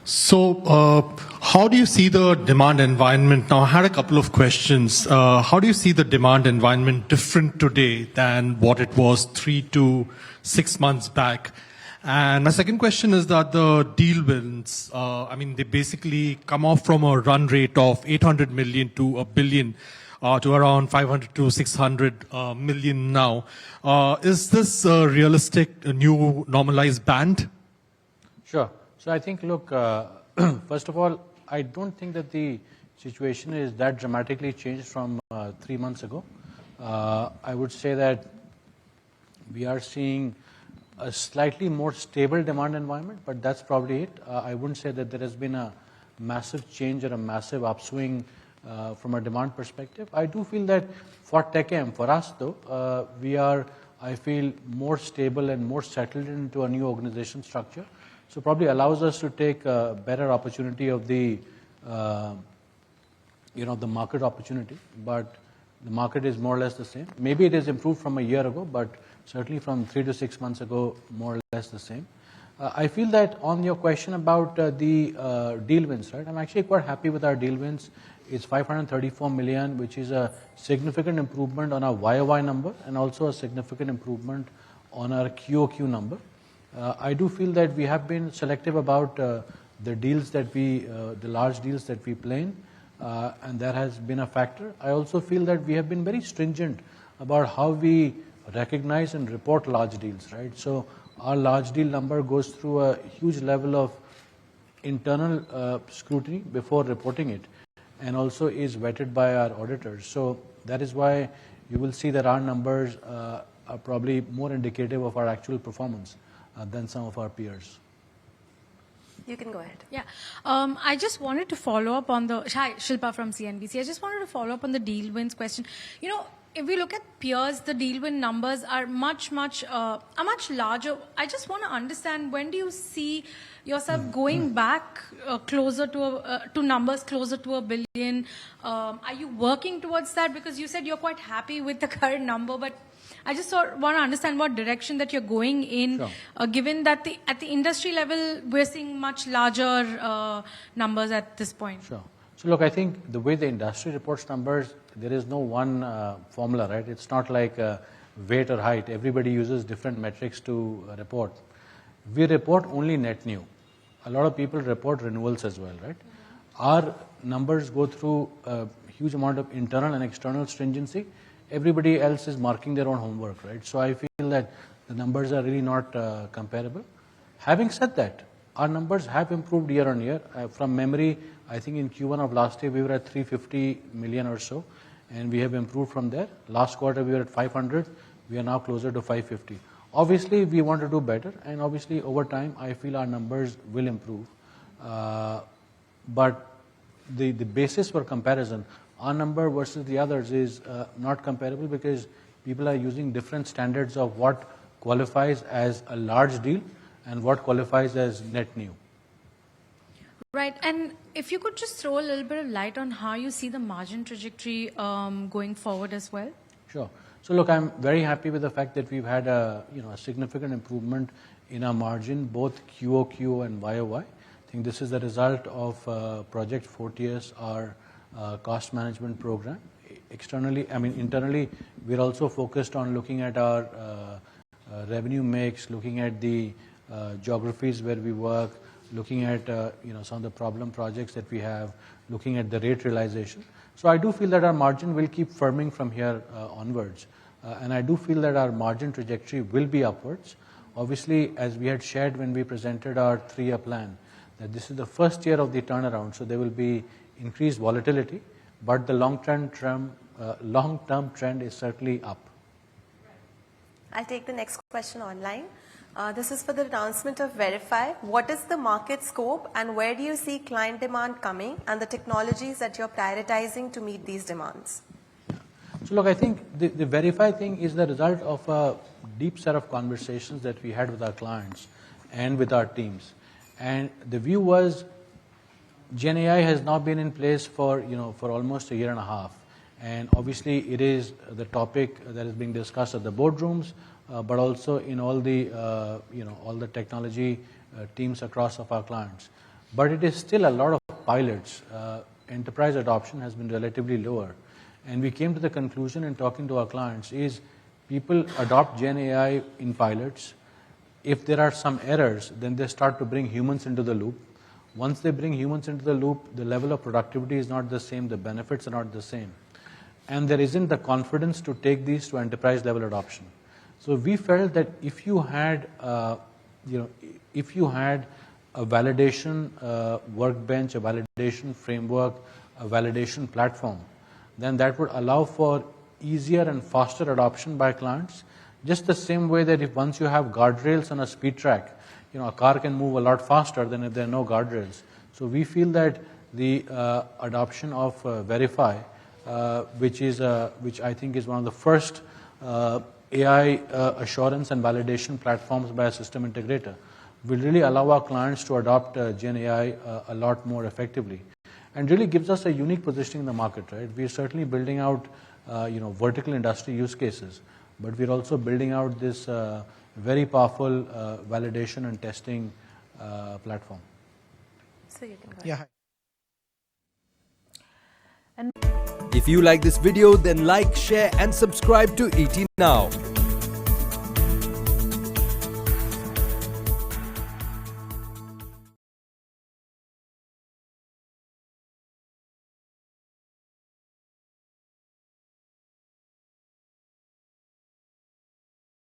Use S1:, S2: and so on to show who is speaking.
S1: How do you see the demand environment now? I had a couple of questions. How do you see the demand environment different today than what it was 3 to 6 months back? And my second question is that the deal wins, they basically come off from a run rate of 800 million to a billion, to around 500 to 600 million now. Is this a realistic new normalized band?
S2: Sure. So I think, look, first of all, I don't think that the situation is that dramatically changed from 3 months ago. I would say that we are seeing a slightly more stable demand environment, but that's probably it. I wouldn't say that there has been a massive change or a massive upswing from a demand perspective. I do feel that for TechM, for us though, we are, I feel, more stable and more settled into a new organization structure. So probably allows us to take a better opportunity of the, the market opportunity. But the market is more or less the same. Maybe it has improved from a year ago, but certainly from 3 to 6 months ago, more or less the same. I feel that on your question about the deal wins, right? I'm actually quite happy with our deal wins. It's 534 million, which is a significant improvement on our YOY number and also a significant improvement on our QOQ number. I do feel that we have been selective about the deals that the large deals that we play in, and that has been a factor. I also feel that we have been very stringent about how we recognize and report large deals, right? So our large deal number goes through a huge level of internal scrutiny before reporting it, and also is vetted by our auditors. So that is why you will see that our numbers are probably more indicative of our actual performance than some of our peers.
S3: You can go ahead.
S4: Yeah. I just wanted to follow up on the... Hi, Shilpa from CNBC. I just wanted to follow up on the deal wins question. You know, if we look at peers, the deal win numbers are much larger. I just want to understand, when do you see yourself going back closer to numbers closer to $1 billion? Are you working towards that? Because you said you're quite happy with the current number, but I just want to understand what direction that you're going in, sure. Given that at the industry level, we're seeing much larger numbers at this point.
S2: Sure. So look, I think the way the industry reports numbers, there is no one formula, right? It's not like weight or height. Everybody uses different metrics to report. We report only net new. A lot of people report renewals as well, right? Our numbers go through a huge amount of internal and external stringency. Everybody else is marking their own homework, right? So I feel that the numbers are really not comparable. Having said that, our numbers have improved year on year. From memory, I think in Q1 of last year, we were at 350 million or so, and we have improved from there. Last quarter, we were at 500. We are now closer to 550. Obviously, we want to do better, and obviously, over time, I feel our numbers will improve. But the basis for comparison, our number versus the others, is not comparable because people are using different standards of what qualifies as a large deal and what qualifies as net new.
S4: Right, and if you could just throw a little bit of light on how you see the margin trajectory going forward as well.
S2: Sure. So look, I'm very happy with the fact that we've had a significant improvement in our margin, both QOQ and YOY. I think this is the result of Project Fortius, our cost management program. Internally, we're also focused on looking at our revenue mix, looking at the geographies where we work, looking at some of the problem projects that we have, looking at the rate realization. So I do feel that our margin will keep firming from here onwards. And I do feel that our margin trajectory will be upwards. Obviously, as we had shared when we presented our 3-year plan, that this is the first year of the turnaround, so there will be increased volatility, but the long-term trend is certainly up.
S3: I'll take the next question online. This is for the announcement of Verify. What is the market scope and where do you see client demand coming and the technologies that you're prioritizing to meet these demands?
S2: So look, I think the Verify thing is the result of a deep set of conversations that we had with our clients and with our teams. And the view was, Gen AI has now been in place for almost a year and a half. And obviously it is the topic that is being discussed at the boardrooms, but also in all the technology teams across of our clients. but it is still a lot of pilots. Enterprise adoption has been relatively lower. And we came to the conclusion in talking to our clients is people adopt Gen AI in pilots. If there are some errors, then they start to bring humans into the loop. Once they bring humans into the loop, the level of productivity is not the same, the benefits are not the same. And there isn't the confidence to take these to enterprise level adoption. So we felt that if you had, if you had a validation workbench, a validation framework, a validation platform, then that would allow for easier and faster adoption by clients. Just the same way that if once you have guardrails on a speed track, a car can move a lot faster than if there are no guardrails. So we feel that the adoption of Verify, which I think is one of the first AI assurance and validation platforms by a system integrator, will really allow our clients to adopt Gen AI a lot more effectively, and really gives us a unique positioning in the market. Right? We are certainly building out, vertical industry use cases, but we're also building out this very powerful validation and testing platform.
S3: So you can go ahead.
S5: Yeah.
S6: If you like this video, then like, share and subscribe to ET Now.